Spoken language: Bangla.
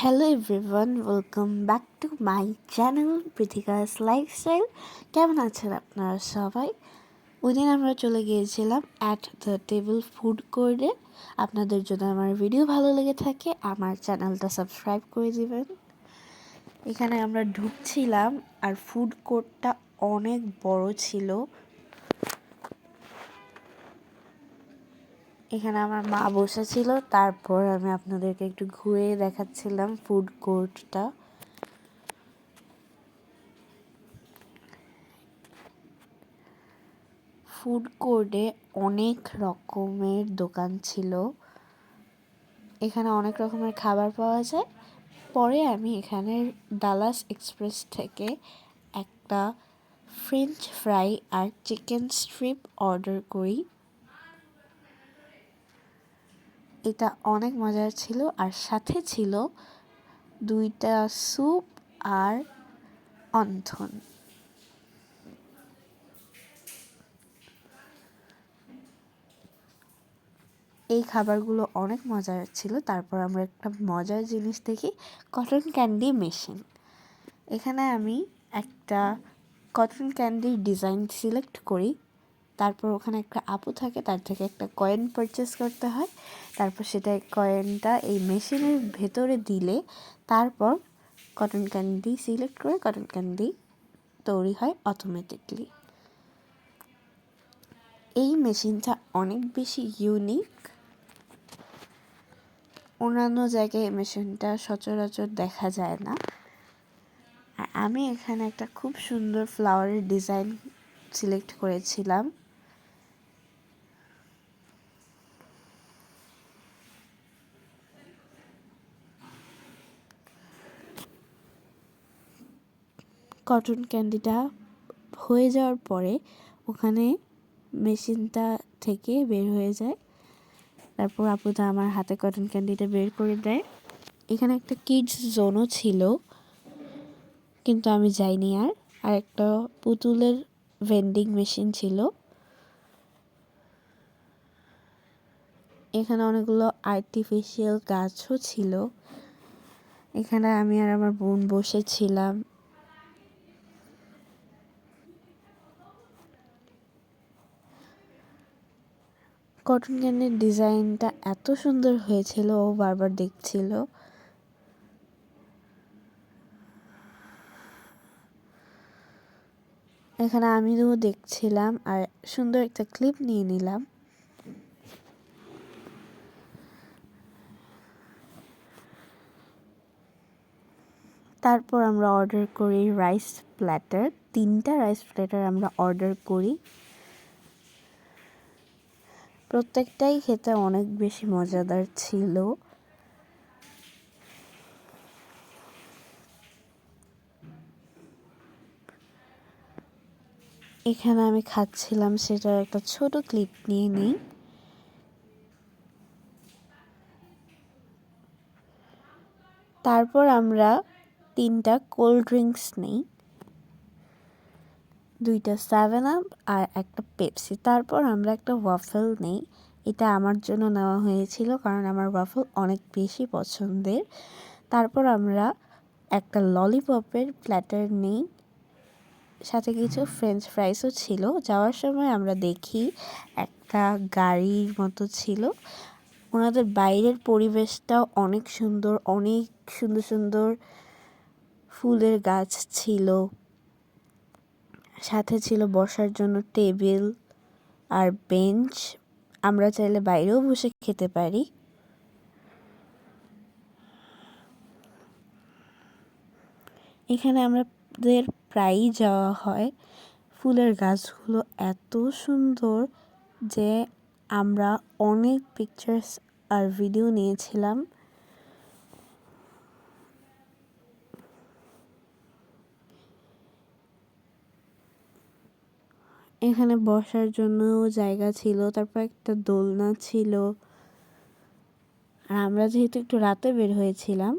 Hello everyone, welcome back to my channel Prithikas lifestyle. কেমন আছেন আপনারা সবাই? ওই দিন আমরা চলে গিয়েছিলাম অ্যাট দ্য টেবিল ফুড কোর্টে। আপনাদের যদি আমার ভিডিও ভালো লেগে থাকে আমার চ্যানেলটা সাবস্ক্রাইব করে দিবেন। এখানে আমরা ঢুকছিলাম আর ফুড কোর্টটা অনেক বড় ছিল। এখানে আমার মা বসেছিল, তারপর আমি আপনাদেরকে একটু ঘুরে দেখাচ্ছিলাম ফুড কোর্টটা। ফুড কোর্টে অনেক রকমের দোকান ছিল। এখানে অনেক রকমের খাবার পাওয়া যায়। পরে আমি এখানে ডালাস এক্সপ্রেস থেকে একটা ফ্রেঞ্চ ফ্রাই আর চিকেন স্ট্রিপ অর্ডার করি। এটা অনেক মজার ছিল আর সাথে ছিল 2টা স্যুপ আর অন্থন। এই খাবারগুলো অনেক মজার ছিল। তারপর আমরা একটা মজার জিনিস দেখি, কটন ক্যান্ডি মেশিন। এখানে আমি একটা কটন ক্যান্ডির ডিজাইন সিলেক্ট করি। তারপর ওখানে একটা আপু থাকে, তার থেকে একটা কয়েন পারচেস করতে হয়। তারপর সেটা কয়েনটা এই মেশিনের ভেতরে দিলে তারপর কটন ক্যান্ডি সিলেক্ট করে কটন ক্যান্ডি তৈরি হয় অটোমেটিকলি। এই মেশিনটা অনেক বেশি ইউনিক। অন্যান্য জায়গায় এই মেশিনটা সচরাচর দেখা যায় না। আর আমি এখানে একটা খুব সুন্দর ফ্লাওয়ারের ডিজাইন সিলেক্ট করেছিলাম। কটন ক্যান্ডিটা হয়ে যাওয়ার পরে ওখানে মেশিনটা থেকে বের হয়ে যায়। তারপর আপুটা আমার হাতে কটন ক্যান্ডিটা বের করে দেয়। এখানে একটা কিডস জোনও ছিল, কিন্তু আমি যাইনি। আর একটা পুতুলের ভেন্ডিং মেশিন ছিল। এখানে অনেকগুলো আর্টিফিশিয়াল গাছও ছিল। এখানে আমি আর আমার বোন বসেছিলাম। কটন ক্যান্ডির ডিজাইনটা এত সুন্দর হয়েছিল, ও বারবার দেখছিল। এখানে আমিও দেখছিলাম আর সুন্দর একটা ক্লিপ নিয়ে নিলাম। তারপর আমরা অর্ডার করি রাইস প্ল্যাটার। 3টা রাইস প্ল্যাটার আমরা অর্ডার করি। প্রত্যেকটাই খেতে অনেক বেশি মজাদার ছিল। এখানে আমি খাচ্ছিলাম, সেটার একটা ছোট ক্লিপ নিয়ে নিই। তারপর আমরা 3টা কোল্ড ড্রিঙ্কস নিই, 2টা 7 আপ আর একটা পেপসি। তারপর আমরা একটা ওয়াফেল নিই। এটা আমার জন্য নেওয়া হয়েছিল কারণ আমার ওয়াফেল অনেক বেশি পছন্দের। তারপর আমরা একটা ললিপপের প্ল্যাটার নিই, সাথে কিছু ফ্রেঞ্চ ফ্রাইসও ছিল। যাওয়ার সময় আমরা দেখি একটা গাড়ির মতো ছিল। ওনাদের বাইরের পরিবেশটাও অনেক সুন্দর, অনেক সুন্দর সুন্দর ফুলের গাছ ছিল। সাথে ছিল বসার জন্য টেবিল আর বেঞ্চ। আমরা চাইলে বাইরেও বসে খেতে পারি। এখানে আমাদের প্রায়ই যাওয়া হয়। ফুলের গাছগুলো এত সুন্দর যে আমরা অনেক পিকচার্স আর ভিডিও নিয়েছিলাম। এখানে বসার জন্য জায়গা ছিল, তারপর একটা দোলনা ছিল। আর আমরা যেহেতু একটু রাতে বের হয়েছিলাম